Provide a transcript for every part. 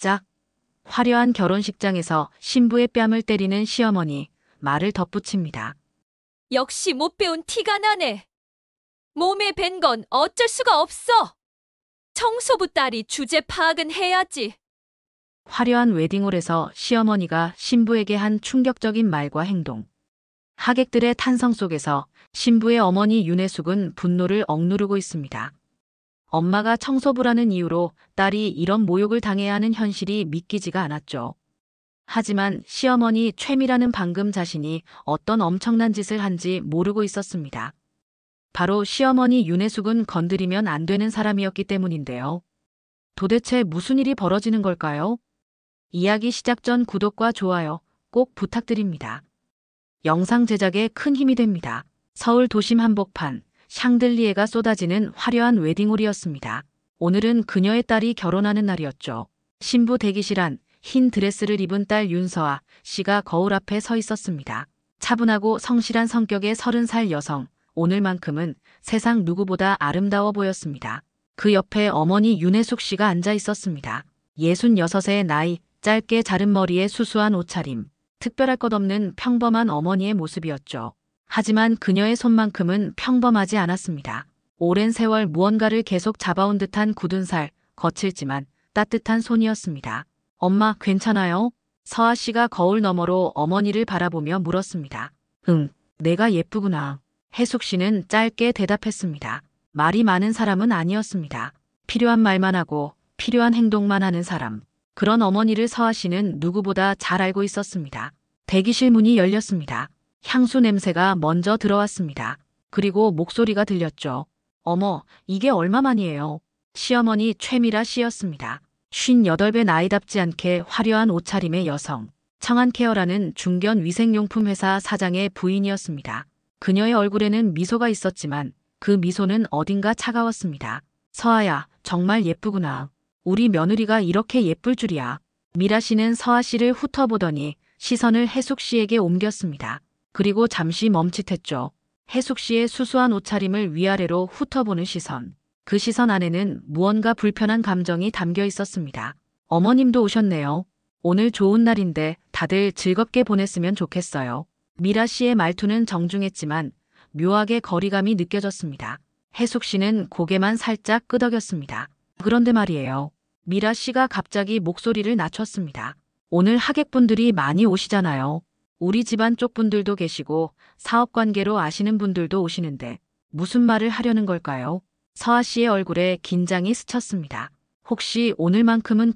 짝. 화려한 결혼식장에서 신부의 뺨을 때리는 시어머니, 말을 덧붙입니다. 역시 못 배운 티가 나네. 몸에 밴 건 어쩔 수가 없어. 청소부 딸이 주제 파악은 해야지. 화려한 웨딩홀에서 시어머니가 신부에게 한 충격적인 말과 행동. 하객들의 탄성 속에서 신부의 어머니 윤혜숙은 분노를 억누르고 있습니다. 엄마가 청소부라는 이유로 딸이 이런 모욕을 당해야 하는 현실이 믿기지가 않았죠. 하지만 시어머니 최미라는 방금 자신이 어떤 엄청난 짓을 한지 모르고 있었습니다. 바로 시어머니 윤혜숙은 건드리면 안 되는 사람이었기 때문인데요. 도대체 무슨 일이 벌어지는 걸까요? 이야기 시작 전 구독과 좋아요 꼭 부탁드립니다. 영상 제작에 큰 힘이 됩니다. 서울 도심 한복판, 샹들리에가 쏟아지는 화려한 웨딩홀이었습니다. 오늘은 그녀의 딸이 결혼하는 날이었죠. 신부 대기실 안 흰 드레스를 입은 딸 윤서아 씨가 거울 앞에 서 있었습니다. 차분하고 성실한 성격의 30살 여성, 오늘만큼은 세상 누구보다 아름다워 보였습니다. 그 옆에 어머니 윤혜숙 씨가 앉아 있었습니다. 66의 나이, 짧게 자른 머리에 수수한 옷차림, 특별할 것 없는 평범한 어머니의 모습이었죠. 하지만 그녀의 손만큼은 평범하지 않았습니다. 오랜 세월 무언가를 계속 잡아온 듯한 굳은 살, 거칠지만 따뜻한 손이었습니다. 엄마, 괜찮아요? 서아 씨가 거울 너머로 어머니를 바라보며 물었습니다. 응, 내가 예쁘구나. 혜숙 씨는 짧게 대답했습니다. 말이 많은 사람은 아니었습니다. 필요한 말만 하고 필요한 행동만 하는 사람. 그런 어머니를 서아 씨는 누구보다 잘 알고 있었습니다. 대기실 문이 열렸습니다. 향수 냄새가 먼저 들어왔습니다. 그리고 목소리가 들렸죠. 어머, 이게 얼마만이에요? 시어머니 최미라 씨였습니다. 58배 나이답지 않게 화려한 옷차림의 여성. 청한케어라는 중견 위생용품 회사 사장의 부인이었습니다. 그녀의 얼굴에는 미소가 있었지만 그 미소는 어딘가 차가웠습니다. 서아야, 정말 예쁘구나. 우리 며느리가 이렇게 예쁠 줄이야. 미라 씨는 서아 씨를 훑어보더니 시선을 혜숙 씨에게 옮겼습니다. 그리고 잠시 멈칫했죠. 혜숙 씨의 수수한 옷차림을 위아래로 훑어보는 시선. 그 시선 안에는 무언가 불편한 감정이 담겨 있었습니다. 어머님도 오셨네요. 오늘 좋은 날인데 다들 즐겁게 보냈으면 좋겠어요. 미라 씨의 말투는 정중했지만 묘하게 거리감이 느껴졌습니다. 혜숙 씨는 고개만 살짝 끄덕였습니다. 그런데 말이에요. 미라 씨가 갑자기 목소리를 낮췄습니다. 오늘 하객분들이 많이 오시잖아요. 우리 집안 쪽 분들도 계시고 사업관계로 아시는 분들도 오시는데 무슨 말을 하려는 걸까요? 서아 씨의 얼굴에 긴장이 스쳤습니다. 혹시 오늘만큼은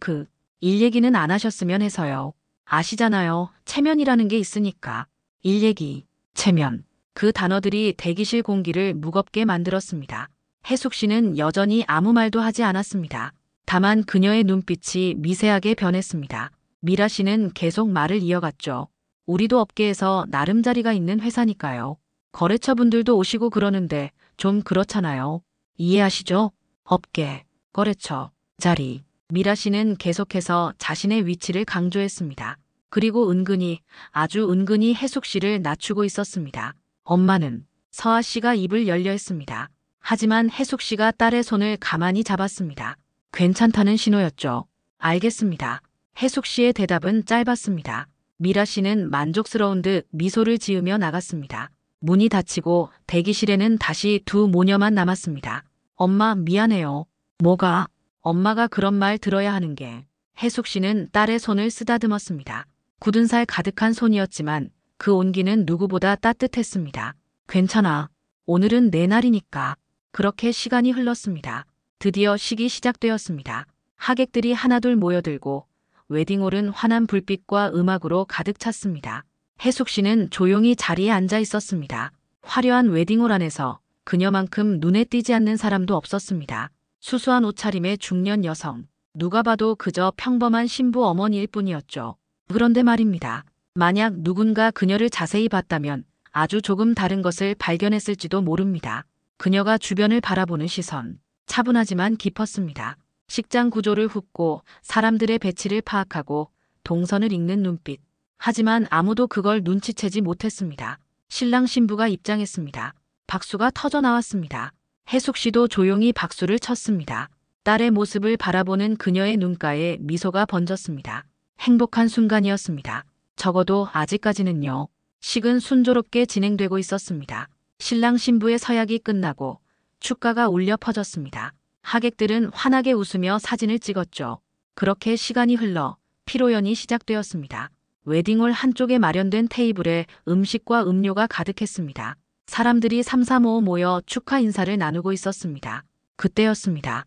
일 얘기는 안 하셨으면 해서요. 아시잖아요. 체면이라는 게 있으니까. 일 얘기, 체면. 그 단어들이 대기실 공기를 무겁게 만들었습니다. 혜숙 씨는 여전히 아무 말도 하지 않았습니다. 다만 그녀의 눈빛이 미세하게 변했습니다. 미라 씨는 계속 말을 이어갔죠. 우리도 업계에서 나름 자리가 있는 회사니까요. 거래처 분들도 오시고 그러는데 좀 그렇잖아요. 이해하시죠? 업계, 거래처, 자리. 미라 씨는 계속해서 자신의 위치를 강조했습니다. 그리고 은근히, 아주 은근히 혜숙 씨를 낮추고 있었습니다. 엄마는 서아 씨가 입을 열려 했습니다. 하지만 혜숙 씨가 딸의 손을 가만히 잡았습니다. 괜찮다는 신호였죠. 알겠습니다. 혜숙 씨의 대답은 짧았습니다. 미라 씨는 만족스러운 듯 미소를 지으며 나갔습니다. 문이 닫히고 대기실에는 다시 두 모녀만 남았습니다. 엄마, 미안해요. 뭐가? 엄마가 그런 말 들어야 하는 게. 혜숙 씨는 딸의 손을 쓰다듬었습니다. 굳은 살 가득한 손이었지만 그 온기는 누구보다 따뜻했습니다. 괜찮아. 오늘은 내 날이니까. 그렇게 시간이 흘렀습니다. 드디어 식이 시작되었습니다. 하객들이 하나둘 모여들고 웨딩홀은 환한 불빛과 음악으로 가득 찼습니다. 혜숙 씨는 조용히 자리에 앉아 있었습니다. 화려한 웨딩홀 안에서 그녀만큼 눈에 띄지 않는 사람도 없었습니다. 수수한 옷차림의 중년 여성. 누가 봐도 그저 평범한 신부 어머니일 뿐이었죠. 그런데 말입니다. 만약 누군가 그녀를 자세히 봤다면 아주 조금 다른 것을 발견했을지도 모릅니다. 그녀가 주변을 바라보는 시선. 차분하지만 깊었습니다. 식장 구조를 훑고 사람들의 배치를 파악하고 동선을 읽는 눈빛. 하지만 아무도 그걸 눈치채지 못했습니다. 신랑 신부가 입장했습니다. 박수가 터져 나왔습니다. 혜숙 씨도 조용히 박수를 쳤습니다. 딸의 모습을 바라보는 그녀의 눈가에 미소가 번졌습니다. 행복한 순간이었습니다. 적어도 아직까지는요. 식은 순조롭게 진행되고 있었습니다. 신랑 신부의 서약이 끝나고 축가가 울려 퍼졌습니다. 하객들은 환하게 웃으며 사진을 찍었죠. 그렇게 시간이 흘러 피로연이 시작되었습니다. 웨딩홀 한쪽에 마련된 테이블에 음식과 음료가 가득했습니다. 사람들이 삼삼오오 모여 축하 인사를 나누고 있었습니다. 그때였습니다.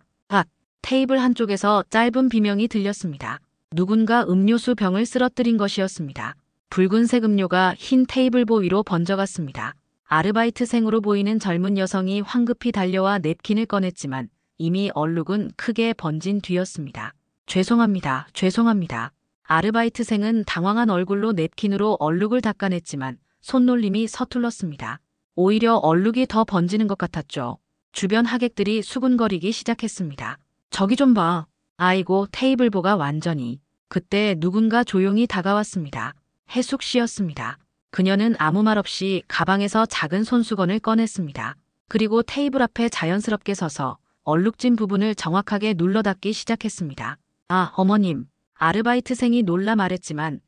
테이블 한쪽에서 짧은 비명이 들렸습니다. 누군가 음료수 병을 쓰러뜨린 것이었습니다. 붉은색 음료가 흰 테이블보 위로 번져갔습니다. 아르바이트생으로 보이는 젊은 여성이 황급히 달려와 냅킨을 꺼냈지만 이미 얼룩은 크게 번진 뒤였습니다. 죄송합니다. 죄송합니다. 아르바이트생은 당황한 얼굴로 냅킨으로 얼룩을 닦아냈지만 손놀림이 서툴렀습니다. 오히려 얼룩이 더 번지는 것 같았죠. 주변 하객들이 수군거리기 시작했습니다. 저기 좀 봐. 아이고, 테이블보가 완전히. 그때 누군가 조용히 다가왔습니다. 혜숙 씨였습니다. 그녀는 아무 말 없이 가방에서 작은 손수건을 꺼냈습니다. 그리고 테이블 앞에 자연스럽게 서서 얼룩진 부분을 정확하게 눌러 닦기 시작했습니다. 아, 어머님. 아르바이트생이 놀라 말했지만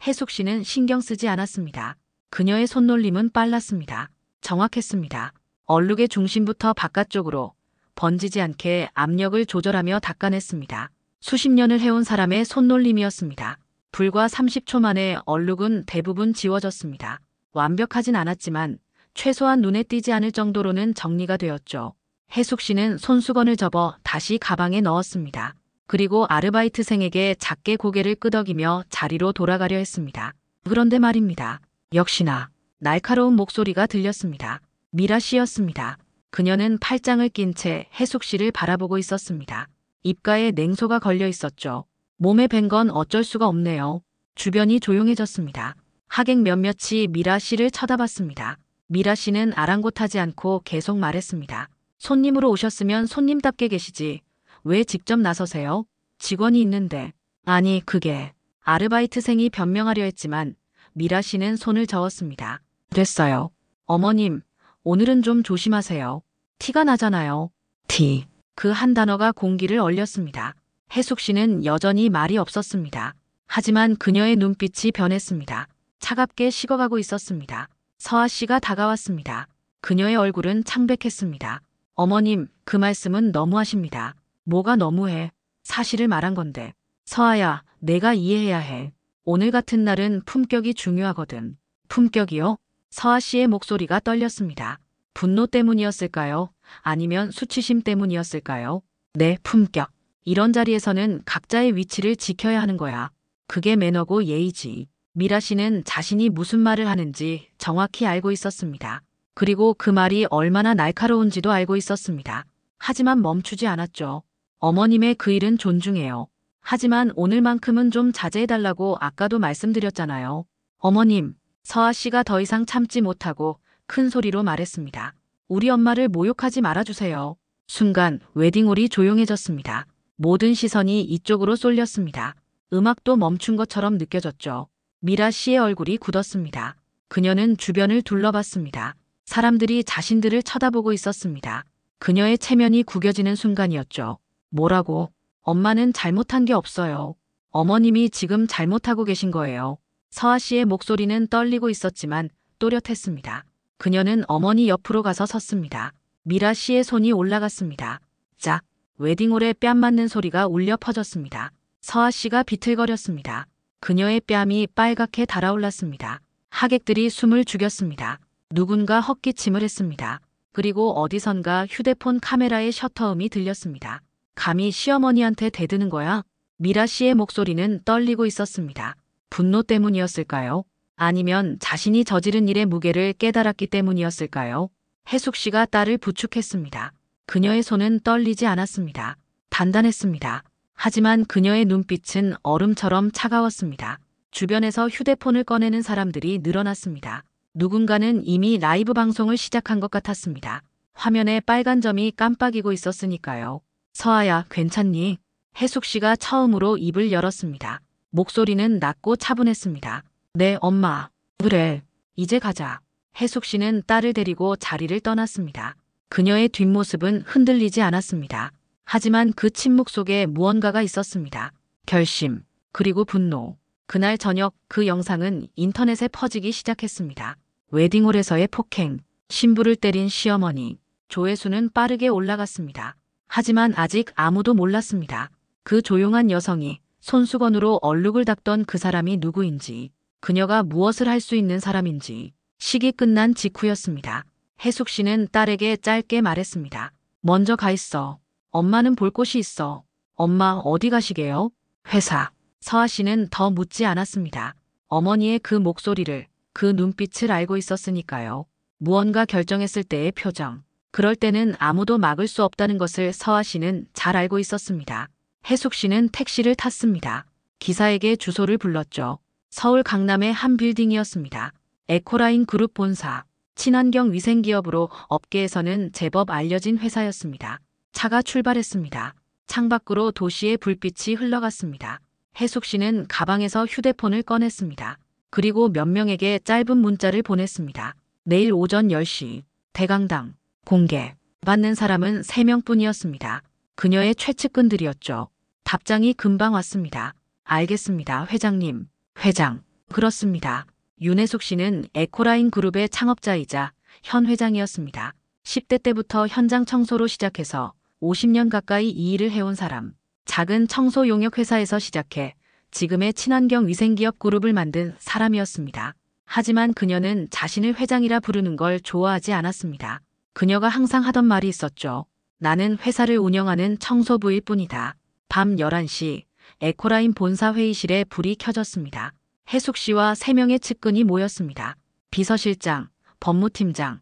혜숙 씨는 신경 쓰지 않았습니다. 그녀의 손놀림은 빨랐습니다. 정확했습니다. 얼룩의 중심부터 바깥쪽으로 번지지 않게 압력을 조절하며 닦아냈습니다. 수십 년을 해온 사람의 손놀림이었습니다. 불과 30초 만에 얼룩은 대부분 지워졌습니다. 완벽하진 않았지만 최소한 눈에 띄지 않을 정도로는 정리가 되었죠. 혜숙 씨는 손수건을 접어 다시 가방에 넣었습니다. 그리고 아르바이트생에게 작게 고개를 끄덕이며 자리로 돌아가려 했습니다. 그런데 말입니다. 역시나 날카로운 목소리가 들렸습니다. 미라 씨였습니다. 그녀는 팔짱을 낀 채 혜숙 씨를 바라보고 있었습니다. 입가에 냉소가 걸려 있었죠. 몸에 밴 건 어쩔 수가 없네요. 주변이 조용해졌습니다. 하객 몇몇이 미라 씨를 쳐다봤습니다. 미라 씨는 아랑곳하지 않고 계속 말했습니다. 손님으로 오셨으면 손님답게 계시지. 왜 직접 나서세요? 직원이 있는데. 아니, 그게. 아르바이트생이 변명하려 했지만 미라 씨는 손을 저었습니다. 됐어요. 어머님, 오늘은 좀 조심하세요. 티가 나잖아요. 티. 그 한 단어가 공기를 얼렸습니다. 혜숙 씨는 여전히 말이 없었습니다. 하지만 그녀의 눈빛이 변했습니다. 차갑게 식어가고 있었습니다. 서아 씨가 다가왔습니다. 그녀의 얼굴은 창백했습니다. 어머님, 그 말씀은 너무하십니다. 뭐가 너무해? 사실을 말한 건데. 서아야, 내가 이해해야 해. 오늘 같은 날은 품격이 중요하거든. 품격이요? 서아 씨의 목소리가 떨렸습니다. 분노 때문이었을까요? 아니면 수치심 때문이었을까요? 네, 품격. 이런 자리에서는 각자의 위치를 지켜야 하는 거야. 그게 매너고 예의지. 미라 씨는 자신이 무슨 말을 하는지 정확히 알고 있었습니다. 그리고 그 말이 얼마나 날카로운지도 알고 있었습니다. 하지만 멈추지 않았죠. 어머님의 그 일은 존중해요. 하지만 오늘만큼은 좀 자제해달라고 아까도 말씀드렸잖아요. 어머님, 서아 씨가 더 이상 참지 못하고 큰 소리로 말했습니다. 우리 엄마를 모욕하지 말아주세요. 순간 웨딩홀이 조용해졌습니다. 모든 시선이 이쪽으로 쏠렸습니다. 음악도 멈춘 것처럼 느껴졌죠. 미라 씨의 얼굴이 굳었습니다. 그녀는 주변을 둘러봤습니다. 사람들이 자신들을 쳐다보고 있었습니다. 그녀의 체면이 구겨지는 순간이었죠. 뭐라고? 엄마는 잘못한 게 없어요. 어머님이 지금 잘못하고 계신 거예요. 서아 씨의 목소리는 떨리고 있었지만 또렷했습니다. 그녀는 어머니 옆으로 가서 섰습니다. 미라 씨의 손이 올라갔습니다. 짝! 웨딩홀에 뺨 맞는 소리가 울려 퍼졌습니다. 서아 씨가 비틀거렸습니다. 그녀의 뺨이 빨갛게 달아올랐습니다. 하객들이 숨을 죽였습니다. 누군가 헛기침을 했습니다. 그리고 어디선가 휴대폰 카메라의 셔터음이 들렸습니다. 감히 시어머니한테 대드는 거야? 미라 씨의 목소리는 떨리고 있었습니다. 분노 때문이었을까요? 아니면 자신이 저지른 일의 무게를 깨달았기 때문이었을까요? 혜숙 씨가 딸을 부축했습니다. 그녀의 손은 떨리지 않았습니다. 단단했습니다. 하지만 그녀의 눈빛은 얼음처럼 차가웠습니다. 주변에서 휴대폰을 꺼내는 사람들이 늘어났습니다. 누군가는 이미 라이브 방송을 시작한 것 같았습니다. 화면에 빨간 점이 깜빡이고 있었으니까요. 서아야, 괜찮니? 혜숙 씨가 처음으로 입을 열었습니다. 목소리는 낮고 차분했습니다. 네, 엄마. 그래, 이제 가자. 혜숙 씨는 딸을 데리고 자리를 떠났습니다. 그녀의 뒷모습은 흔들리지 않았습니다. 하지만 그 침묵 속에 무언가가 있었습니다. 결심, 그리고 분노. 그날 저녁 그 영상은 인터넷에 퍼지기 시작했습니다. 웨딩홀에서의 폭행, 신부를 때린 시어머니. 조회수는 빠르게 올라갔습니다. 하지만 아직 아무도 몰랐습니다. 그 조용한 여성이 손수건으로 얼룩을 닦던 그 사람이 누구인지, 그녀가 무엇을 할 수 있는 사람인지. 식이 끝난 직후였습니다. 혜숙 씨는 딸에게 짧게 말했습니다. 먼저 가 있어. 엄마는 볼 곳이 있어. 엄마 어디 가시게요? 회사. 서아 씨는 더 묻지 않았습니다. 어머니의 그 목소리를, 그 눈빛을 알고 있었으니까요. 무언가 결정했을 때의 표정. 그럴 때는 아무도 막을 수 없다는 것을 서아 씨는 잘 알고 있었습니다. 혜숙 씨는 택시를 탔습니다. 기사에게 주소를 불렀죠. 서울 강남의 한 빌딩이었습니다. 에코라인 그룹 본사. 친환경 위생기업으로 업계에서는 제법 알려진 회사였습니다. 차가 출발했습니다. 창밖으로 도시의 불빛이 흘러갔습니다. 혜숙 씨는 가방에서 휴대폰을 꺼냈습니다. 그리고 몇 명에게 짧은 문자를 보냈습니다. 내일 오전 10시, 대강당, 공개. 받는 사람은 3명뿐이었습니다. 그녀의 최측근들이었죠. 답장이 금방 왔습니다. 알겠습니다, 회장님. 회장. 그렇습니다. 윤혜숙 씨는 에코라인 그룹의 창업자이자 현 회장이었습니다. 10대 때부터 현장 청소로 시작해서 50년 가까이 이 일을 해온 사람. 작은 청소 용역 회사에서 시작해 지금의 친환경 위생기업 그룹을 만든 사람이었습니다. 하지만 그녀는 자신을 회장이라 부르는 걸 좋아하지 않았습니다. 그녀가 항상 하던 말이 있었죠. 나는 회사를 운영하는 청소부일 뿐이다. 밤 11시 에코라인 본사 회의실에 불이 켜졌습니다. 혜숙 씨와 3명의 측근이 모였습니다. 비서실장, 법무팀장,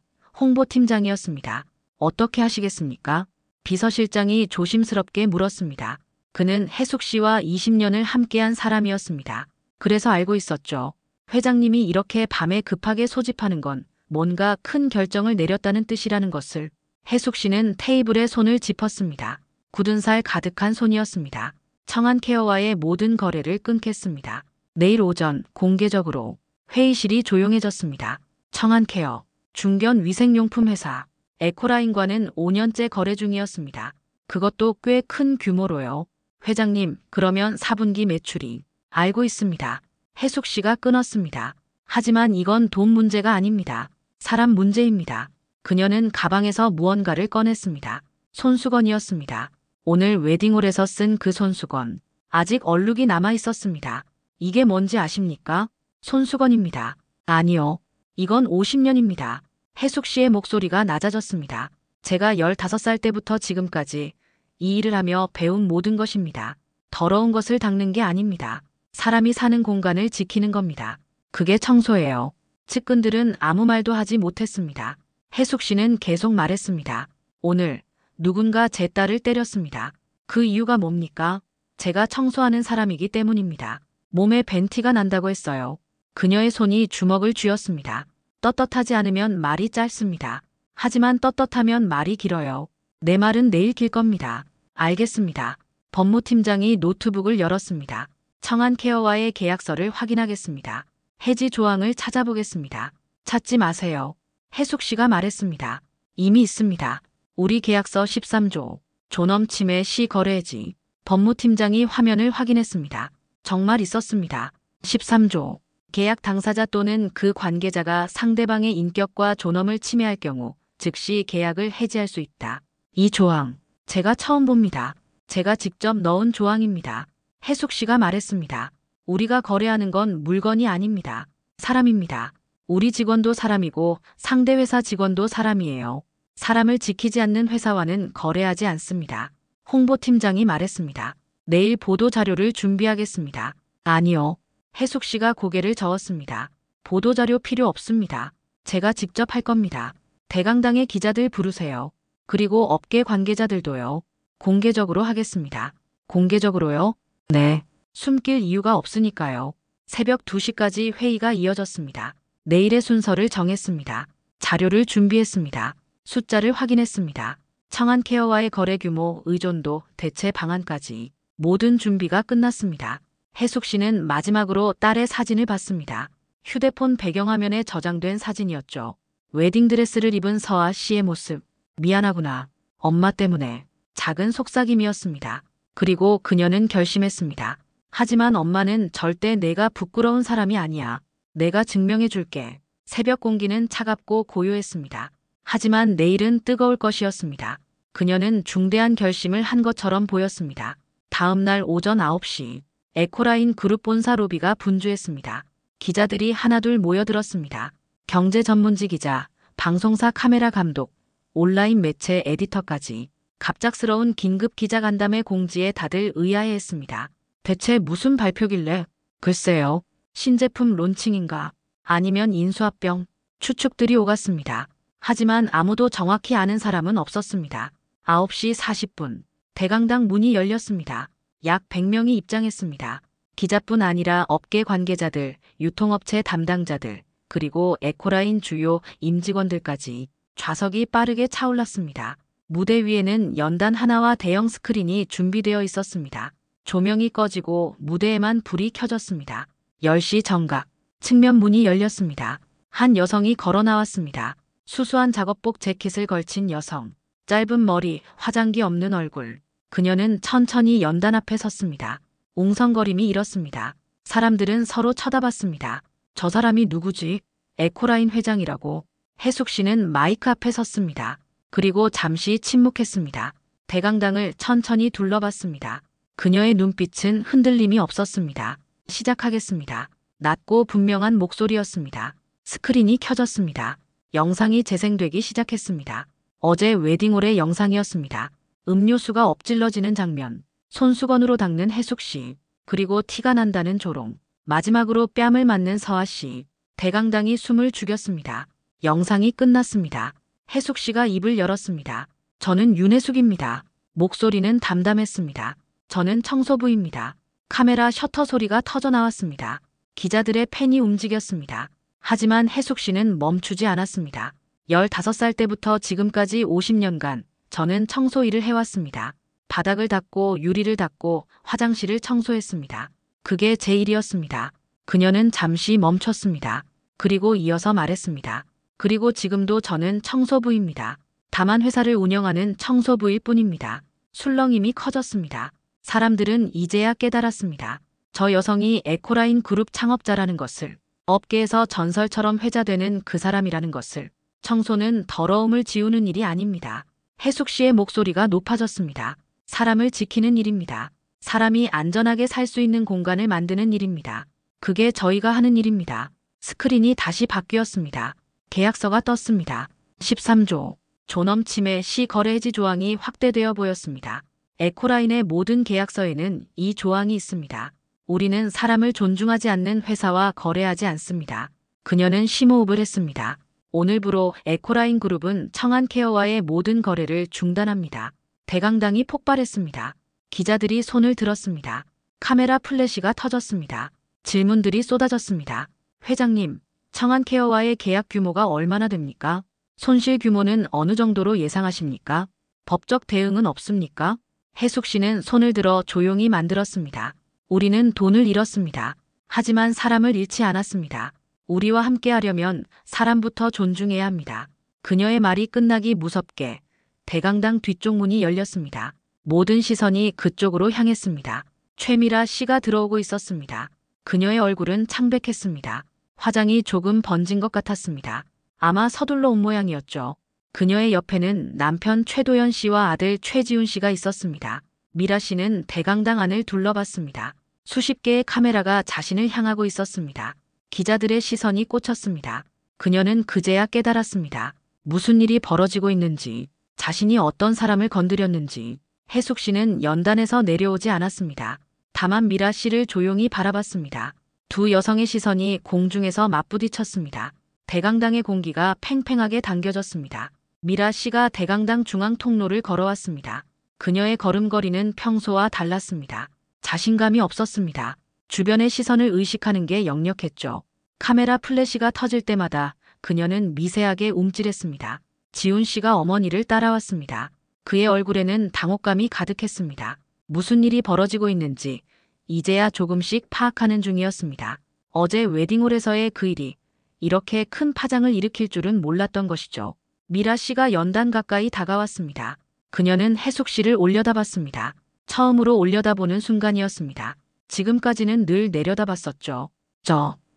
홍보팀장이었습니다. 어떻게 하시겠습니까? 비서실장이 조심스럽게 물었습니다. 그는 혜숙 씨와 20년을 함께한 사람이었습니다. 그래서 알고 있었죠. 회장님이 이렇게 밤에 급하게 소집하는 건 뭔가 큰 결정을 내렸다는 뜻이라는 것을. 혜숙 씨는 테이블에 손을 짚었습니다. 굳은 살 가득한 손이었습니다. 청한케어와의 모든 거래를 끊겠습니다. 내일 오전 공개적으로. 회의실이 조용해졌습니다. 청한케어, 중견 위생용품 회사, 에코라인과는 5년째 거래 중이었습니다. 그것도 꽤 큰 규모로요. 회장님, 그러면 4분기 매출이. 알고 있습니다. 혜숙 씨가 끊었습니다. 하지만 이건 돈 문제가 아닙니다. 사람 문제입니다. 그녀는 가방에서 무언가를 꺼냈습니다. 손수건이었습니다. 오늘 웨딩홀에서 쓴 그 손수건. 아직 얼룩이 남아 있었습니다. 이게 뭔지 아십니까? 손수건입니다. 아니요. 이건 50년입니다. 혜숙 씨의 목소리가 낮아졌습니다. 제가 15살 때부터 지금까지 이 일을 하며 배운 모든 것입니다. 더러운 것을 닦는 게 아닙니다. 사람이 사는 공간을 지키는 겁니다. 그게 청소예요. 측근들은 아무 말도 하지 못했습니다. 혜숙 씨는 계속 말했습니다. 오늘 누군가 제 딸을 때렸습니다. 그 이유가 뭡니까? 제가 청소하는 사람이기 때문입니다. 몸에 벤티가 난다고 했어요. 그녀의 손이 주먹을 쥐었습니다. 떳떳하지 않으면 말이 짧습니다. 하지만 떳떳하면 말이 길어요. 내 말은 내일 길 겁니다. 알겠습니다. 법무팀장이 노트북을 열었습니다. 청한케어와의 계약서를 확인하겠습니다. 해지 조항을 찾아보겠습니다. 찾지 마세요. 혜숙 씨가 말했습니다. 이미 있습니다. 우리 계약서 13조. 존엄 침해 시 거래 해지. 법무팀장이 화면을 확인했습니다. 정말 있었습니다. 13조. 계약 당사자 또는 그 관계자가 상대방의 인격과 존엄을 침해할 경우 즉시 계약을 해지할 수 있다. 이 조항, 제가 처음 봅니다. 제가 직접 넣은 조항입니다. 혜숙 씨가 말했습니다. 우리가 거래하는 건 물건이 아닙니다. 사람입니다. 우리 직원도 사람이고 상대 회사 직원도 사람이에요. 사람을 지키지 않는 회사와는 거래하지 않습니다. 홍보팀장이 말했습니다. 내일 보도 자료를 준비하겠습니다. 아니요. 혜숙 씨가 고개를 저었습니다. 보도 자료 필요 없습니다. 제가 직접 할 겁니다. 대강당의 기자들 부르세요. 그리고 업계 관계자들도요. 공개적으로 하겠습니다. 공개적으로요? 네. 숨길 이유가 없으니까요. 새벽 2시까지 회의가 이어졌습니다. 내일의 순서를 정했습니다. 자료를 준비했습니다. 숫자를 확인했습니다. 청한케어와의 거래 규모, 의존도, 대체 방안까지 모든 준비가 끝났습니다. 혜숙 씨는 마지막으로 딸의 사진을 봤습니다. 휴대폰 배경화면에 저장된 사진이었죠. 웨딩드레스를 입은 서아 씨의 모습. 미안하구나. 엄마 때문에. 작은 속삭임이었습니다. 그리고 그녀는 결심했습니다. 하지만 엄마는 절대 내가 부끄러운 사람이 아니야. 내가 증명해 줄게. 새벽 공기는 차갑고 고요했습니다. 하지만 내일은 뜨거울 것이었습니다. 그녀는 중대한 결심을 한 것처럼 보였습니다. 다음 날 오전 9시 에코라인 그룹 본사 로비가 분주했습니다. 기자들이 하나둘 모여들었습니다. 경제 전문지 기자, 방송사 카메라 감독, 온라인 매체 에디터까지 갑작스러운 긴급 기자 간담회 공지에 다들 의아해했습니다. 대체 무슨 발표길래? 글쎄요. 신제품 론칭인가? 아니면 인수합병? 추측들이 오갔습니다. 하지만 아무도 정확히 아는 사람은 없었습니다. 9시 40분 대강당 문이 열렸습니다. 약 100명이 입장했습니다. 기자뿐 아니라 업계 관계자들, 유통업체 담당자들, 그리고 에코라인 주요 임직원들까지 좌석이 빠르게 차올랐습니다. 무대 위에는 연단 하나와 대형 스크린이 준비되어 있었습니다. 조명이 꺼지고 무대에만 불이 켜졌습니다. 10시 정각, 측면 문이 열렸습니다. 한 여성이 걸어 나왔습니다. 수수한 작업복 재킷을 걸친 여성, 짧은 머리, 화장기 없는 얼굴. 그녀는 천천히 연단 앞에 섰습니다. 웅성거림이 일었습니다. 사람들은 서로 쳐다봤습니다. 저 사람이 누구지? 에코라인 회장이라고. 해숙 씨는 마이크 앞에 섰습니다. 그리고 잠시 침묵했습니다. 대강당을 천천히 둘러봤습니다. 그녀의 눈빛은 흔들림이 없었습니다. 시작하겠습니다. 낮고 분명한 목소리였습니다. 스크린이 켜졌습니다. 영상이 재생되기 시작했습니다. 어제 웨딩홀의 영상이었습니다. 음료수가 엎질러지는 장면, 손수건으로 닦는 해숙 씨, 그리고 티가 난다는 조롱, 마지막으로 뺨을 맞는 서아 씨. 대강당이 숨을 죽였습니다. 영상이 끝났습니다. 해숙 씨가 입을 열었습니다. 저는 윤혜숙입니다. 목소리는 담담했습니다. 저는 청소부입니다. 카메라 셔터 소리가 터져 나왔습니다. 기자들의 펜이 움직였습니다. 하지만 해숙 씨는 멈추지 않았습니다. 15살 때부터 지금까지 50년간 저는 청소 일을 해왔습니다. 바닥을 닦고 유리를 닦고 화장실을 청소했습니다. 그게 제 일이었습니다. 그녀는 잠시 멈췄습니다. 그리고 이어서 말했습니다. 그리고 지금도 저는 청소부입니다. 다만 회사를 운영하는 청소부일 뿐입니다. 술렁임이 커졌습니다. 사람들은 이제야 깨달았습니다. 저 여성이 에코라인 그룹 창업자라는 것을, 업계에서 전설처럼 회자되는 그 사람이라는 것을. 청소는 더러움을 지우는 일이 아닙니다. 해숙 씨의 목소리가 높아졌습니다. 사람을 지키는 일입니다. 사람이 안전하게 살 수 있는 공간을 만드는 일입니다. 그게 저희가 하는 일입니다. 스크린이 다시 바뀌었습니다. 계약서가 떴습니다. 13조. 존엄 침해 시 거래 해지 조항이 확대되어 보였습니다. 에코라인의 모든 계약서에는 이 조항이 있습니다. 우리는 사람을 존중하지 않는 회사와 거래하지 않습니다. 그녀는 심호흡을 했습니다. 오늘부로 에코라인 그룹은 청안케어와의 모든 거래를 중단합니다. 대강당이 폭발했습니다. 기자들이 손을 들었습니다. 카메라 플래시가 터졌습니다. 질문들이 쏟아졌습니다. 회장님, 청안케어와의 계약 규모가 얼마나 됩니까? 손실 규모는 어느 정도로 예상하십니까? 법적 대응은 없습니까? 해숙 씨는 손을 들어 조용히 만들었습니다. 우리는 돈을 잃었습니다. 하지만 사람을 잃지 않았습니다. 우리와 함께하려면 사람부터 존중해야 합니다. 그녀의 말이 끝나기 무섭게 대강당 뒤쪽 문이 열렸습니다. 모든 시선이 그쪽으로 향했습니다. 최미라 씨가 들어오고 있었습니다. 그녀의 얼굴은 창백했습니다. 화장이 조금 번진 것 같았습니다. 아마 서둘러 온 모양이었죠. 그녀의 옆에는 남편 최도연 씨와 아들 최지훈 씨가 있었습니다. 미라 씨는 대강당 안을 둘러봤습니다. 수십 개의 카메라가 자신을 향하고 있었습니다. 기자들의 시선이 꽂혔습니다. 그녀는 그제야 깨달았습니다. 무슨 일이 벌어지고 있는지, 자신이 어떤 사람을 건드렸는지. 해숙 씨는 연단에서 내려오지 않았습니다. 다만 미라 씨를 조용히 바라봤습니다. 두 여성의 시선이 공중에서 맞부딪혔습니다. 대강당의 공기가 팽팽하게 당겨졌습니다. 미라 씨가 대강당 중앙 통로를 걸어왔습니다. 그녀의 걸음걸이는 평소와 달랐습니다. 자신감이 없었습니다. 주변의 시선을 의식하는 게 역력했죠. 카메라 플래시가 터질 때마다 그녀는 미세하게 움찔했습니다. 지훈 씨가 어머니를 따라왔습니다. 그의 얼굴에는 당혹감이 가득했습니다. 무슨 일이 벌어지고 있는지 이제야 조금씩 파악하는 중이었습니다. 어제 웨딩홀에서의 그 일이 이렇게 큰 파장을 일으킬 줄은 몰랐던 것이죠. 미라 씨가 연단 가까이 다가왔습니다. 그녀는 혜숙 씨를 올려다봤습니다. 처음으로 올려다보는 순간이었습니다. 지금까지는 늘 내려다봤었죠.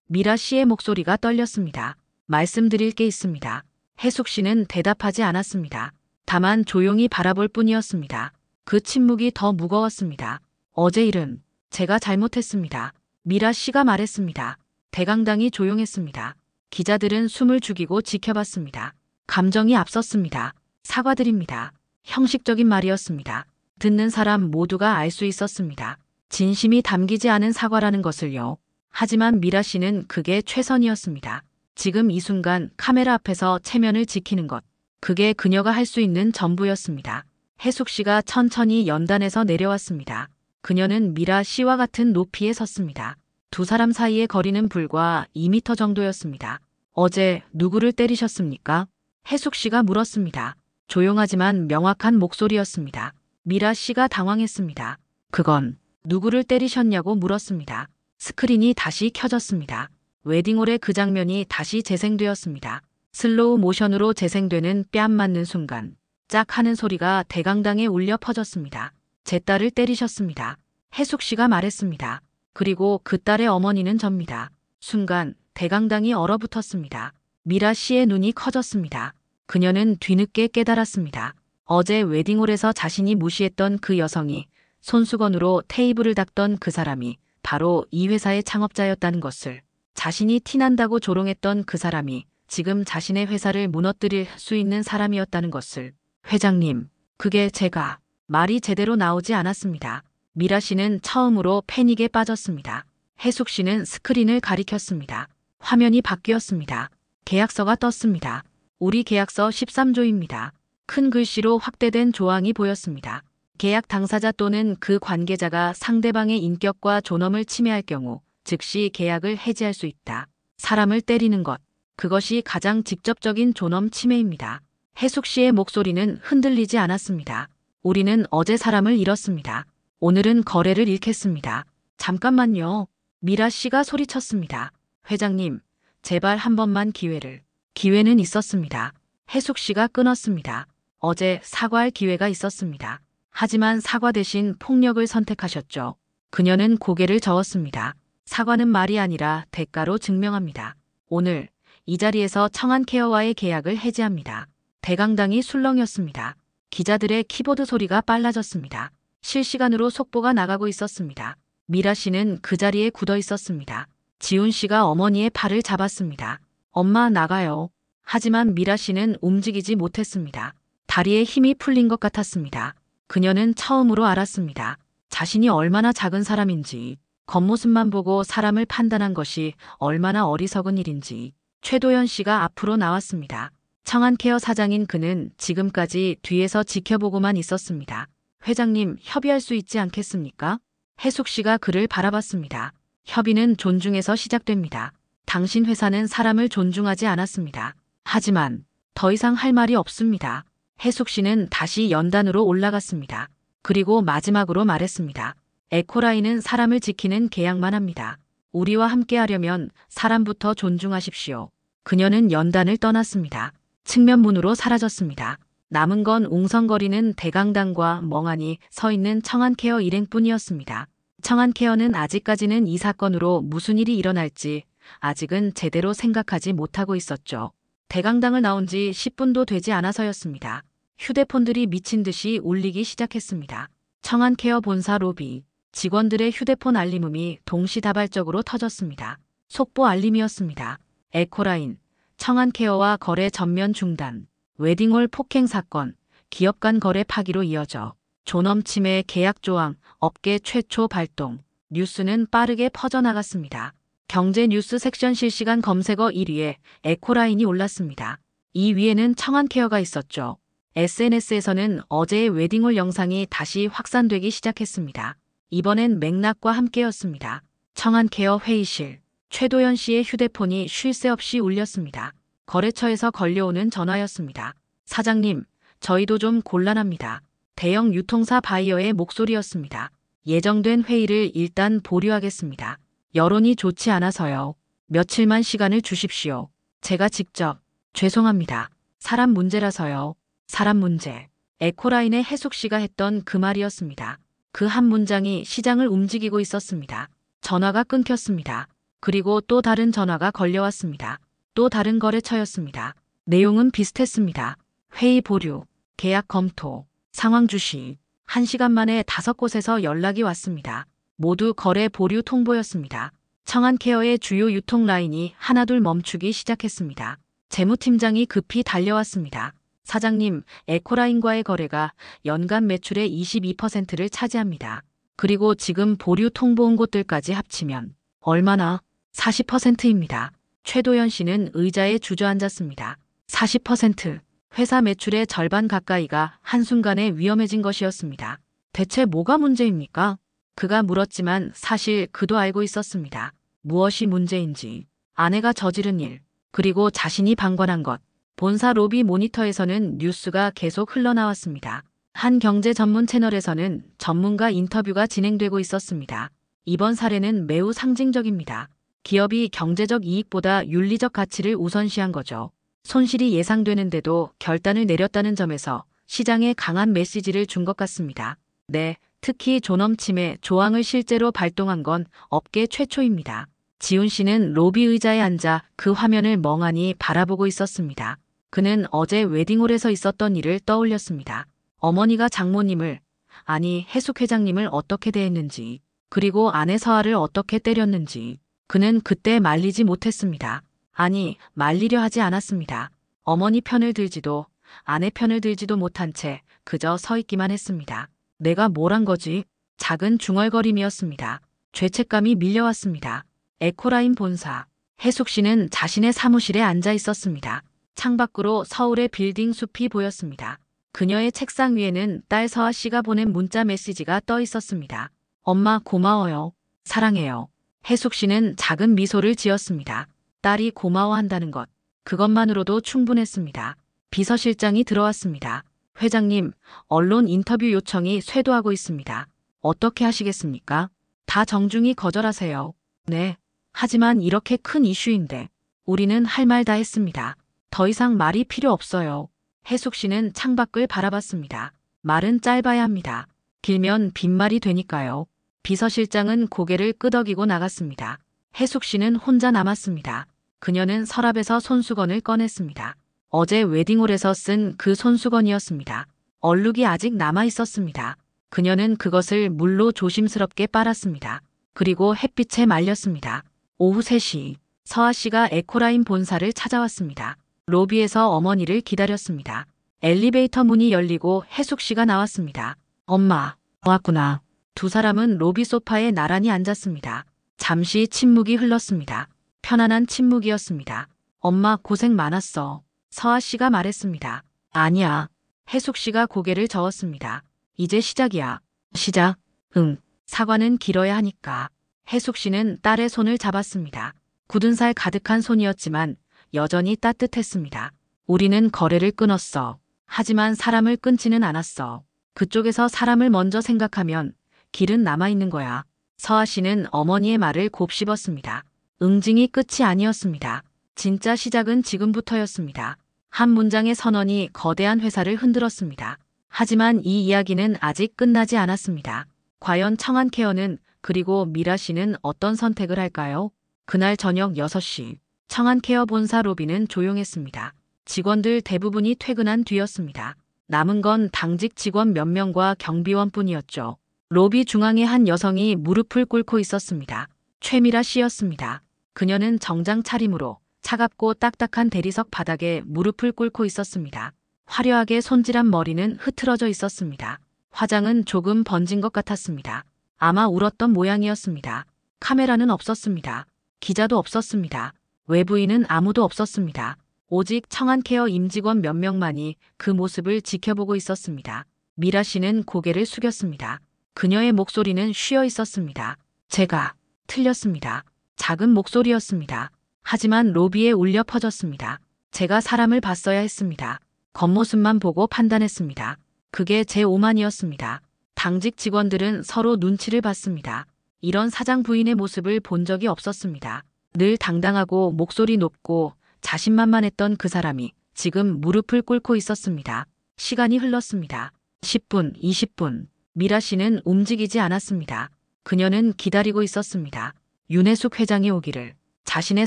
미라 씨의 목소리가 떨렸습니다. 말씀드릴 게 있습니다. 혜숙 씨는 대답하지 않았습니다. 다만 조용히 바라볼 뿐이었습니다. 그 침묵이 더 무거웠습니다. 어제 일은 제가 잘못했습니다. 미라 씨가 말했습니다. 대강당이 조용했습니다. 기자들은 숨을 죽이고 지켜봤습니다. 감정이 앞섰습니다. 사과드립니다. 형식적인 말이었습니다. 듣는 사람 모두가 알 수 있었습니다. 진심이 담기지 않은 사과라는 것을요. 하지만 미라 씨는 그게 최선이었습니다. 지금 이 순간 카메라 앞에서 체면을 지키는 것. 그게 그녀가 할 수 있는 전부였습니다. 혜숙 씨가 천천히 연단에서 내려왔습니다. 그녀는 미라 씨와 같은 높이에 섰습니다. 두 사람 사이의 거리는 불과 2미터 정도였습니다. 어제 누구를 때리셨습니까? 혜숙 씨가 물었습니다. 조용하지만 명확한 목소리였습니다. 미라 씨가 당황했습니다. 그건 누구를 때리셨냐고 물었습니다. 스크린이 다시 켜졌습니다. 웨딩홀의 그 장면이 다시 재생되었습니다. 슬로우 모션으로 재생되는 뺨 맞는 순간 짝 하는 소리가 대강당에 울려 퍼졌습니다. 제 딸을 때리셨습니다. 혜숙 씨가 말했습니다. 그리고 그 딸의 어머니는 접니다. 순간 대강당이 얼어붙었습니다. 미라 씨의 눈이 커졌습니다. 그녀는 뒤늦게 깨달았습니다. 어제 웨딩홀에서 자신이 무시했던 그 여성이 손수건으로 테이블을 닦던 그 사람이 바로 이 회사의 창업자였다는 것을, 자신이 티난다고 조롱했던 그 사람이 지금 자신의 회사를 무너뜨릴 수 있는 사람이었다는 것을. 회장님, 그게 제가. 말이 제대로 나오지 않았습니다. 미라 씨는 처음으로 패닉에 빠졌습니다. 혜숙 씨는 스크린을 가리켰습니다. 화면이 바뀌었습니다. 계약서가 떴습니다. 우리 계약서 13조입니다. 큰 글씨로 확대된 조항이 보였습니다. 계약 당사자 또는 그 관계자가 상대방의 인격과 존엄을 침해할 경우 즉시 계약을 해지할 수 있다. 사람을 때리는 것, 그것이 가장 직접적인 존엄 침해입니다. 혜숙 씨의 목소리는 흔들리지 않았습니다. 우리는 어제 사람을 잃었습니다. 오늘은 거래를 잃겠습니다. 잠깐만요. 미라 씨가 소리쳤습니다. 회장님, 제발 한 번만 기회를. 기회는 있었습니다. 혜숙 씨가 끊었습니다. 어제 사과할 기회가 있었습니다. 하지만 사과 대신 폭력을 선택하셨죠. 그녀는 고개를 저었습니다. 사과는 말이 아니라 대가로 증명합니다. 오늘 이 자리에서 청한케어와의 계약을 해지합니다. 대강당이 술렁였습니다. 기자들의 키보드 소리가 빨라졌습니다. 실시간으로 속보가 나가고 있었습니다. 미라 씨는 그 자리에 굳어 있었습니다. 지훈 씨가 어머니의 팔을 잡았습니다. 엄마, 나가요. 하지만 미라 씨는 움직이지 못했습니다. 다리에 힘이 풀린 것 같았습니다. 그녀는 처음으로 알았습니다. 자신이 얼마나 작은 사람인지, 겉모습만 보고 사람을 판단한 것이 얼마나 어리석은 일인지. 최도연 씨가 앞으로 나왔습니다. 청한케어 사장인 그는 지금까지 뒤에서 지켜보고만 있었습니다. 회장님, 협의할 수 있지 않겠습니까? 혜숙 씨가 그를 바라봤습니다. 협의는 존중에서 시작됩니다. 당신 회사는 사람을 존중하지 않았습니다. 하지만 더 이상 할 말이 없습니다. 혜숙 씨는 다시 연단으로 올라갔습니다. 그리고 마지막으로 말했습니다. 에코라인은 사람을 지키는 계약만 합니다. 우리와 함께하려면 사람부터 존중하십시오. 그녀는 연단을 떠났습니다. 측면문으로 사라졌습니다. 남은 건 웅성거리는 대강당과 멍하니 서 있는 청한케어 일행뿐이었습니다. 청한케어는 아직까지는 이 사건으로 무슨 일이 일어날지 아직은 제대로 생각하지 못하고 있었죠. 대강당을 나온 지 10분도 되지 않아서였습니다. 휴대폰들이 미친 듯이 울리기 시작했습니다. 청한케어 본사 로비, 직원들의 휴대폰 알림음이 동시다발적으로 터졌습니다. 속보 알림이었습니다. 에코라인, 청한케어와 거래 전면 중단, 웨딩홀 폭행 사건, 기업 간 거래 파기로 이어져 존엄 침해 계약 조항, 업계 최초 발동, 뉴스는 빠르게 퍼져나갔습니다. 경제 뉴스 섹션 실시간 검색어 1위에 에코라인이 올랐습니다. 2위에는 청한케어가 있었죠. SNS에서는 어제의 웨딩홀 영상이 다시 확산되기 시작했습니다. 이번엔 맥락과 함께였습니다. 청한케어 회의실, 최도연 씨의 휴대폰이 쉴 새 없이 울렸습니다. 거래처에서 걸려오는 전화였습니다. 사장님, 저희도 좀 곤란합니다. 대형 유통사 바이어의 목소리였습니다. 예정된 회의를 일단 보류하겠습니다. 여론이 좋지 않아서요. 며칠만 시간을 주십시오. 제가 직접. 죄송합니다. 사람 문제라서요. 사람 문제. 에코라인의 해숙 씨가 했던 그 말이었습니다. 그 한 문장이 시장을 움직이고 있었습니다. 전화가 끊겼습니다. 그리고 또 다른 전화가 걸려왔습니다. 또 다른 거래처였습니다. 내용은 비슷했습니다. 회의 보류, 계약 검토, 상황 주시. 1시간 만에 5곳에서 연락이 왔습니다. 모두 거래 보류 통보였습니다. 청안케어의 주요 유통 라인이 하나둘 멈추기 시작했습니다. 재무팀장이 급히 달려왔습니다. 사장님, 에코라인과의 거래가 연간 매출의 22%를 차지합니다. 그리고 지금 보류 통보 온 곳들까지 합치면 얼마나? 40%입니다. 최도연 씨는 의자에 주저앉았습니다. 40%. 회사 매출의 절반 가까이가 한순간에 위험해진 것이었습니다. 대체 뭐가 문제입니까? 그가 물었지만 사실 그도 알고 있었습니다. 무엇이 문제인지, 아내가 저지른 일, 그리고 자신이 방관한 것. 본사 로비 모니터에서는 뉴스가 계속 흘러나왔습니다. 한 경제 전문 채널에서는 전문가 인터뷰가 진행되고 있었습니다. 이번 사례는 매우 상징적입니다. 기업이 경제적 이익보다 윤리적 가치를 우선시한 거죠. 손실이 예상되는데도 결단을 내렸다는 점에서 시장에 강한 메시지를 준 것 같습니다. 네, 특히 존엄침해 조항을 실제로 발동한 건 업계 최초입니다. 지훈 씨는 로비 의자에 앉아 그 화면을 멍하니 바라보고 있었습니다. 그는 어제 웨딩홀에서 있었던 일을 떠올렸습니다. 어머니가 장모님을, 아니 해숙 회장님을 어떻게 대했는지, 그리고 아내 서아를 어떻게 때렸는지. 그는 그때 말리지 못했습니다. 아니, 말리려 하지 않았습니다. 어머니 편을 들지도 아내 편을 들지도 못한 채 그저 서 있기만 했습니다. 내가 뭘 한 거지? 작은 중얼거림이었습니다. 죄책감이 밀려왔습니다. 에코라인 본사. 해숙 씨는 자신의 사무실에 앉아 있었습니다. 창밖으로 서울의 빌딩 숲이 보였습니다. 그녀의 책상 위에는 딸 서아 씨가 보낸 문자 메시지가 떠 있었습니다. 엄마 고마워요. 사랑해요. 해숙 씨는 작은 미소를 지었습니다. 딸이 고마워한다는 것, 그것만으로도 충분했습니다. 비서실장이 들어왔습니다. 회장님, 언론 인터뷰 요청이 쇄도하고 있습니다. 어떻게 하시겠습니까? 다 정중히 거절하세요. 네. 하지만 이렇게 큰 이슈인데 우리는 할 말 다 했습니다. 더 이상 말이 필요 없어요. 해숙 씨는 창밖을 바라봤습니다. 말은 짧아야 합니다. 길면 빈말이 되니까요. 비서실장은 고개를 끄덕이고 나갔습니다. 해숙 씨는 혼자 남았습니다. 그녀는 서랍에서 손수건을 꺼냈습니다. 어제 웨딩홀에서 쓴 그 손수건이었습니다. 얼룩이 아직 남아 있었습니다. 그녀는 그것을 물로 조심스럽게 빨았습니다. 그리고 햇빛에 말렸습니다. 오후 3시, 서아 씨가 에코라인 본사를 찾아왔습니다. 로비에서 어머니를 기다렸습니다. 엘리베이터 문이 열리고 해숙 씨가 나왔습니다. 엄마, 왔구나. 두 사람은 로비 소파에 나란히 앉았습니다. 잠시 침묵이 흘렀습니다. 편안한 침묵이었습니다. 엄마 고생 많았어. 서아 씨가 말했습니다. 아니야. 해숙 씨가 고개를 저었습니다. 이제 시작이야. 시작? 응. 사과는 길어야 하니까. 해숙 씨는 딸의 손을 잡았습니다. 굳은 살 가득한 손이었지만 여전히 따뜻했습니다. 우리는 거래를 끊었어. 하지만 사람을 끊지는 않았어. 그쪽에서 사람을 먼저 생각하면 길은 남아있는 거야. 서아 씨는 어머니의 말을 곱씹었습니다. 응징이 끝이 아니었습니다. 진짜 시작은 지금부터였습니다. 한 문장의 선언이 거대한 회사를 흔들었습니다. 하지만 이 이야기는 아직 끝나지 않았습니다. 과연 청안케어는 그리고 미라 씨는 어떤 선택을 할까요? 그날 저녁 6시, 청안케어 본사 로비는 조용했습니다. 직원들 대부분이 퇴근한 뒤였습니다. 남은 건 당직 직원 몇 명과 경비원뿐이었죠. 로비 중앙에 한 여성이 무릎을 꿇고 있었습니다. 최미라 씨였습니다. 그녀는 정장 차림으로 차갑고 딱딱한 대리석 바닥에 무릎을 꿇고 있었습니다. 화려하게 손질한 머리는 흐트러져 있었습니다. 화장은 조금 번진 것 같았습니다. 아마 울었던 모양이었습니다. 카메라는 없었습니다. 기자도 없었습니다. 외부인은 아무도 없었습니다. 오직 청안케어 임직원 몇 명만이 그 모습을 지켜보고 있었습니다. 미라 씨는 고개를 숙였습니다. 그녀의 목소리는 쉬어 있었습니다. 제가 틀렸습니다. 작은 목소리였습니다. 하지만 로비에 울려 퍼졌습니다. 제가 사람을 봤어야 했습니다. 겉모습만 보고 판단했습니다. 그게 제 오만이었습니다. 당직 직원들은 서로 눈치를 봤습니다. 이런 사장 부인의 모습을 본 적이 없었습니다. 늘 당당하고 목소리 높고 자신만만했던 그 사람이 지금 무릎을 꿇고 있었습니다. 시간이 흘렀습니다. 10분, 20분. 미라 씨는 움직이지 않았습니다. 그녀는 기다리고 있었습니다. 윤혜숙 회장이 오기를, 자신의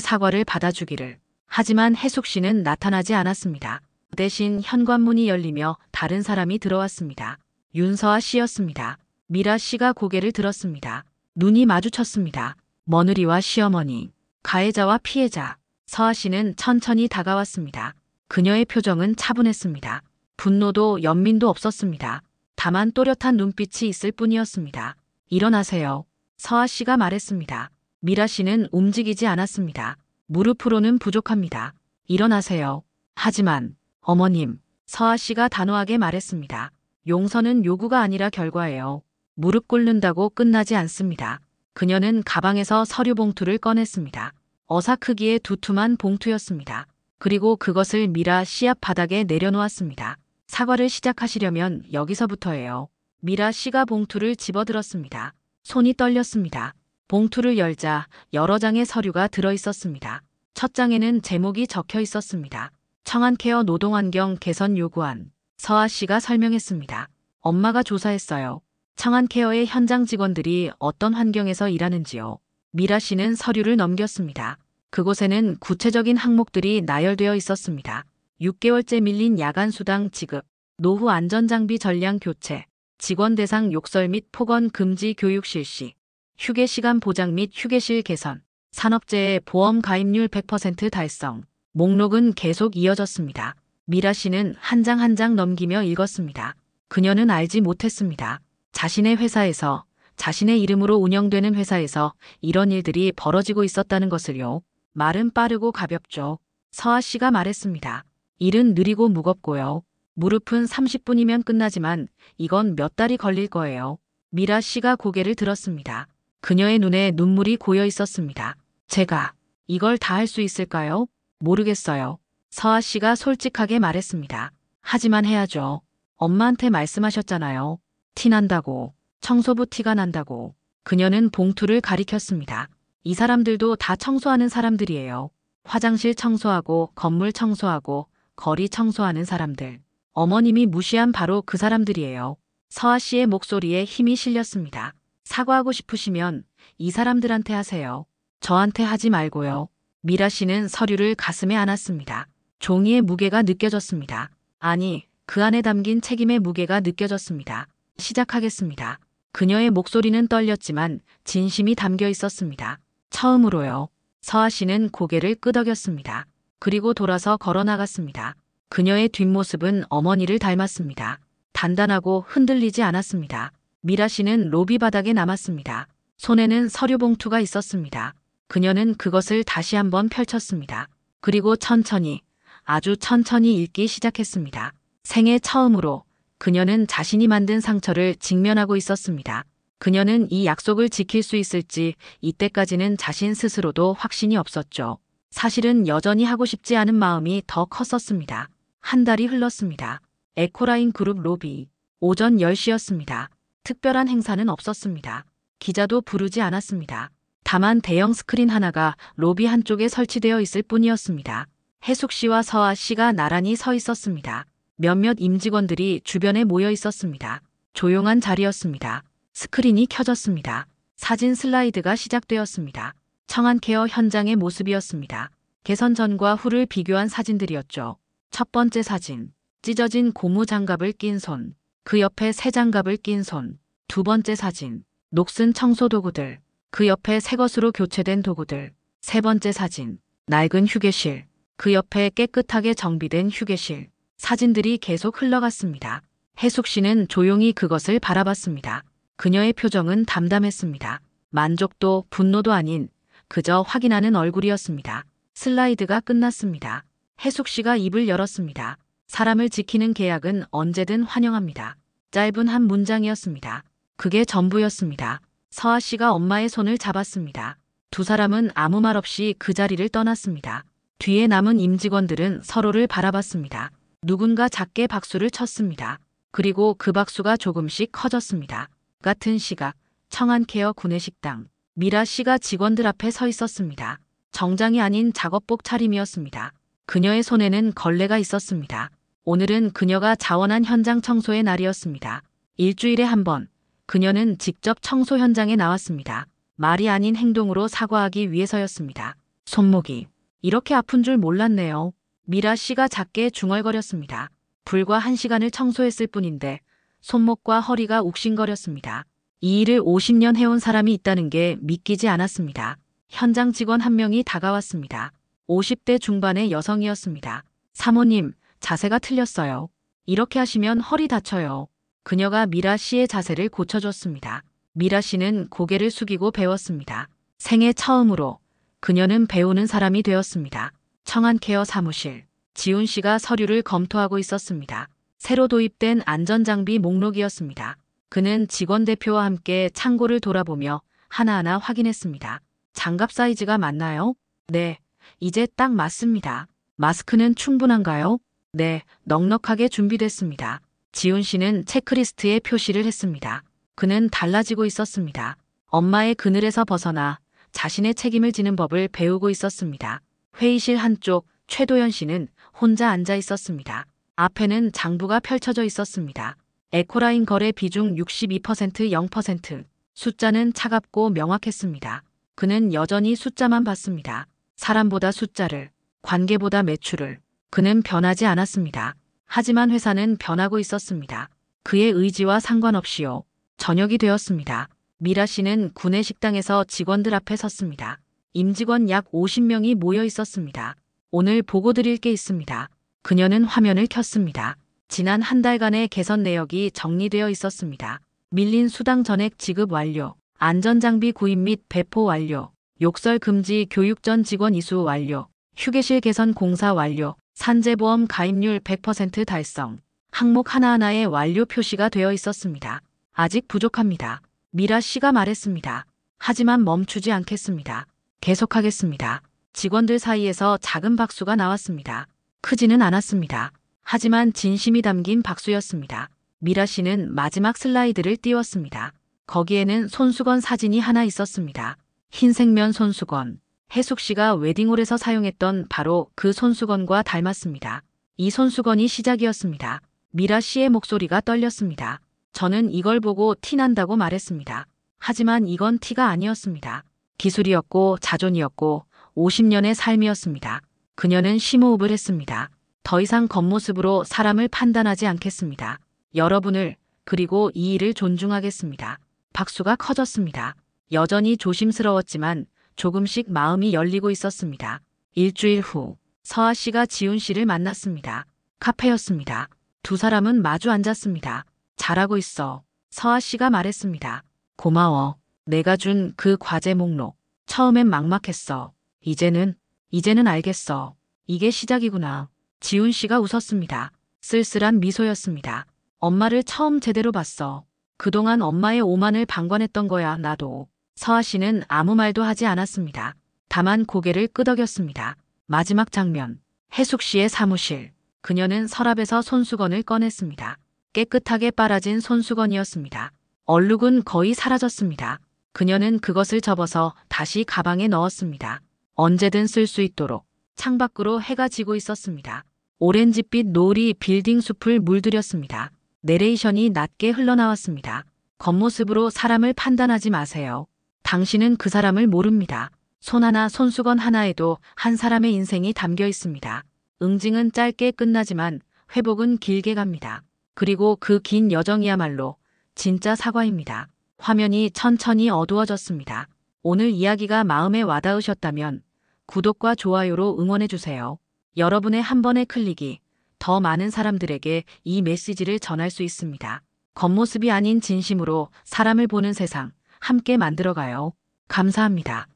사과를 받아주기를. 하지만 혜숙 씨는 나타나지 않았습니다. 대신 현관문이 열리며 다른 사람이 들어왔습니다. 윤서아 씨였습니다. 미라 씨가 고개를 들었습니다. 눈이 마주쳤습니다. 며느리와 시어머니, 가해자와 피해자. 서아 씨는 천천히 다가왔습니다. 그녀의 표정은 차분했습니다. 분노도 연민도 없었습니다. 다만 또렷한 눈빛이 있을 뿐이었습니다. 일어나세요. 서아 씨가 말했습니다. 미라 씨는 움직이지 않았습니다. 무릎으로는 부족합니다. 일어나세요. 하지만 어머님, 서아 씨가 단호하게 말했습니다. 용서는 요구가 아니라 결과예요. 무릎 꿇는다고 끝나지 않습니다. 그녀는 가방에서 서류 봉투를 꺼냈습니다. 어사 크기의 두툼한 봉투였습니다. 그리고 그것을 미라 씨 앞 바닥에 내려놓았습니다. 사과를 시작하시려면 여기서부터예요. 미라 씨가 봉투를 집어들었습니다. 손이 떨렸습니다. 봉투를 열자 여러 장의 서류가 들어있었습니다. 첫 장에는 제목이 적혀 있었습니다. 청안케어 노동환경 개선 요구안. 서아 씨가 설명했습니다. 엄마가 조사했어요. 청안케어의 현장 직원들이 어떤 환경에서 일하는지요. 미라 씨는 서류를 넘겼습니다. 그곳에는 구체적인 항목들이 나열되어 있었습니다. 6개월째 밀린 야간 수당 지급, 노후 안전장비 전량 교체, 직원 대상 욕설 및 폭언 금지 교육 실시, 휴게 시간 보장 및 휴게실 개선, 산업재해 보험 가입률 100% 달성. 목록은 계속 이어졌습니다. 미라 씨는 한 장 한 장 넘기며 읽었습니다. 그녀는 알지 못했습니다. 자신의 회사에서, 자신의 이름으로 운영되는 회사에서 이런 일들이 벌어지고 있었다는 것을요. 말은 빠르고 가볍죠. 서아 씨가 말했습니다. 일은 느리고 무겁고요. 무릎은 30분이면 끝나지만 이건 몇 달이 걸릴 거예요. 미라 씨가 고개를 들었습니다. 그녀의 눈에 눈물이 고여 있었습니다. 제가 이걸 다 할 수 있을까요? 모르겠어요. 서아 씨가 솔직하게 말했습니다. 하지만 해야죠. 엄마한테 말씀하셨잖아요. 티 난다고. 청소부 티가 난다고. 그녀는 봉투를 가리켰습니다. 이 사람들도 다 청소하는 사람들이에요. 화장실 청소하고 건물 청소하고 거리 청소하는 사람들. 어머님이 무시한 바로 그 사람들이에요. 서아 씨의 목소리에 힘이 실렸습니다. 사과하고 싶으시면 이 사람들한테 하세요. 저한테 하지 말고요. 미라 씨는 서류를 가슴에 안았습니다. 종이의 무게가 느껴졌습니다. 아니, 그 안에 담긴 책임의 무게가 느껴졌습니다. 시작하겠습니다. 그녀의 목소리는 떨렸지만 진심이 담겨 있었습니다. 처음으로요. 서아 씨는 고개를 끄덕였습니다. 그리고 돌아서 걸어 나갔습니다. 그녀의 뒷모습은 어머니를 닮았습니다. 단단하고 흔들리지 않았습니다. 미라 씨는 로비 바닥에 남았습니다. 손에는 서류 봉투가 있었습니다. 그녀는 그것을 다시 한번 펼쳤습니다. 그리고 천천히, 아주 천천히 읽기 시작했습니다. 생애 처음으로 그녀는 자신이 만든 상처를 직면하고 있었습니다. 그녀는 이 약속을 지킬 수 있을지 이때까지는 자신 스스로도 확신이 없었죠. 사실은 여전히 하고 싶지 않은 마음이 더 컸었습니다. 한 달이 흘렀습니다. 에코라인 그룹 로비. 오전 10시였습니다. 특별한 행사는 없었습니다. 기자도 부르지 않았습니다. 다만 대형 스크린 하나가 로비 한쪽에 설치되어 있을 뿐이었습니다. 혜숙 씨와 서아 씨가 나란히 서 있었습니다. 몇몇 임직원들이 주변에 모여 있었습니다. 조용한 자리였습니다. 스크린이 켜졌습니다. 사진 슬라이드가 시작되었습니다. 청안케어 현장의 모습이었습니다. 개선 전과 후를 비교한 사진들이었죠. 첫 번째 사진, 찢어진 고무 장갑을 낀 손, 그 옆에 새 장갑을 낀 손. 두 번째 사진, 녹슨 청소 도구들, 그 옆에 새 것으로 교체된 도구들. 세 번째 사진, 낡은 휴게실, 그 옆에 깨끗하게 정비된 휴게실. 사진들이 계속 흘러갔습니다. 혜숙 씨는 조용히 그것을 바라봤습니다. 그녀의 표정은 담담했습니다. 만족도 분노도 아닌 그저 확인하는 얼굴이었습니다. 슬라이드가 끝났습니다. 혜숙 씨가 입을 열었습니다. 사람을 지키는 계약은 언제든 환영합니다. 짧은 한 문장이었습니다. 그게 전부였습니다. 서아 씨가 엄마의 손을 잡았습니다. 두 사람은 아무 말 없이 그 자리를 떠났습니다. 뒤에 남은 임직원들은 서로를 바라봤습니다. 누군가 작게 박수를 쳤습니다. 그리고 그 박수가 조금씩 커졌습니다. 같은 시각, 청안케어 구내식당. 미라 씨가 직원들 앞에 서 있었습니다. 정장이 아닌 작업복 차림이었습니다. 그녀의 손에는 걸레가 있었습니다. 오늘은 그녀가 자원한 현장 청소의 날이었습니다. 일주일에 한 번, 그녀는 직접 청소 현장에 나왔습니다. 말이 아닌 행동으로 사과하기 위해서였습니다. 손목이 이렇게 아픈 줄 몰랐네요. 미라 씨가 작게 중얼거렸습니다. 불과 1시간을 청소했을 뿐인데 손목과 허리가 욱신거렸습니다. 이 일을 50년 해온 사람이 있다는 게 믿기지 않았습니다. 현장 직원 한 명이 다가왔습니다. 50대 중반의 여성이었습니다. 사모님, 자세가 틀렸어요. 이렇게 하시면 허리 다쳐요. 그녀가 미라 씨의 자세를 고쳐줬습니다. 미라 씨는 고개를 숙이고 배웠습니다. 생애 처음으로 그녀는 배우는 사람이 되었습니다. 청안케어 사무실. 지훈 씨가 서류를 검토하고 있었습니다. 새로 도입된 안전장비 목록이었습니다. 그는 직원 대표와 함께 창고를 돌아보며 하나하나 확인했습니다. 장갑 사이즈가 맞나요? 네, 이제 딱 맞습니다. 마스크는 충분한가요? 네, 넉넉하게 준비됐습니다. 지훈 씨는 체크리스트에 표시를 했습니다. 그는 달라지고 있었습니다. 엄마의 그늘에서 벗어나 자신의 책임을 지는 법을 배우고 있었습니다. 회의실 한쪽 최도연 씨는 혼자 앉아 있었습니다. 앞에는 장부가 펼쳐져 있었습니다. 에코라인 거래 비중 62% 0%. 숫자는 차갑고 명확했습니다. 그는 여전히 숫자만 봤습니다. 사람보다 숫자를, 관계보다 매출을. 그는 변하지 않았습니다. 하지만 회사는 변하고 있었습니다. 그의 의지와 상관없이요. 저녁이 되었습니다. 미라 씨는 구내 식당에서 직원들 앞에 섰습니다. 임직원 약 50명이 모여 있었습니다. 오늘 보고 드릴 게 있습니다. 그녀는 화면을 켰습니다. 지난 한 달간의 개선 내역이 정리되어 있었습니다. 밀린 수당 전액 지급 완료, 안전장비 구입 및 배포 완료, 욕설 금지 교육 전 직원 이수 완료, 휴게실 개선 공사 완료, 산재보험 가입률 100% 달성. 항목 하나하나에 완료 표시가 되어 있었습니다. 아직 부족합니다. 미라 씨가 말했습니다. 하지만 멈추지 않겠습니다. 계속하겠습니다. 직원들 사이에서 작은 박수가 나왔습니다. 크지는 않았습니다. 하지만 진심이 담긴 박수였습니다. 미라 씨는 마지막 슬라이드를 띄웠습니다. 거기에는 손수건 사진이 하나 있었습니다. 흰색면 손수건. 혜숙 씨가 웨딩홀에서 사용했던 바로 그 손수건과 닮았습니다. 이 손수건이 시작이었습니다. 미라 씨의 목소리가 떨렸습니다. 저는 이걸 보고 티난다고 말했습니다. 하지만 이건 티가 아니었습니다. 기술이었고 자존이었고 50년의 삶이었습니다. 그녀는 심호흡을 했습니다. 더 이상 겉모습으로 사람을 판단하지 않겠습니다. 여러분을, 그리고 이 일을 존중하겠습니다. 박수가 커졌습니다. 여전히 조심스러웠지만 조금씩 마음이 열리고 있었습니다. 일주일 후, 서아 씨가 지훈 씨를 만났습니다. 카페였습니다. 두 사람은 마주 앉았습니다. 잘하고 있어. 서아 씨가 말했습니다. 고마워. 내가 준 그 과제 목록. 처음엔 막막했어. 이제는 알겠어. 이게 시작이구나. 지훈 씨가 웃었습니다. 쓸쓸한 미소였습니다. 엄마를 처음 제대로 봤어. 그동안 엄마의 오만을 방관했던 거야, 나도. 서아 씨는 아무 말도 하지 않았습니다. 다만 고개를 끄덕였습니다. 마지막 장면. 혜숙 씨의 사무실. 그녀는 서랍에서 손수건을 꺼냈습니다. 깨끗하게 빨아진 손수건이었습니다. 얼룩은 거의 사라졌습니다. 그녀는 그것을 접어서 다시 가방에 넣었습니다. 언제든 쓸 수 있도록. 창밖으로 해가 지고 있었습니다. 오렌지빛 노을이 빌딩 숲을 물들였습니다. 내레이션이 낮게 흘러나왔습니다. 겉모습으로 사람을 판단하지 마세요. 당신은 그 사람을 모릅니다. 손 하나, 손수건 하나에도 한 사람의 인생이 담겨 있습니다. 응징은 짧게 끝나지만 회복은 길게 갑니다. 그리고 그 긴 여정이야말로 진짜 사과입니다. 화면이 천천히 어두워졌습니다. 오늘 이야기가 마음에 와닿으셨다면 구독과 좋아요로 응원해주세요. 여러분의 한 번의 클릭이 더 많은 사람들에게 이 메시지를 전할 수 있습니다. 겉모습이 아닌 진심으로 사람을 보는 세상 함께 만들어가요. 감사합니다.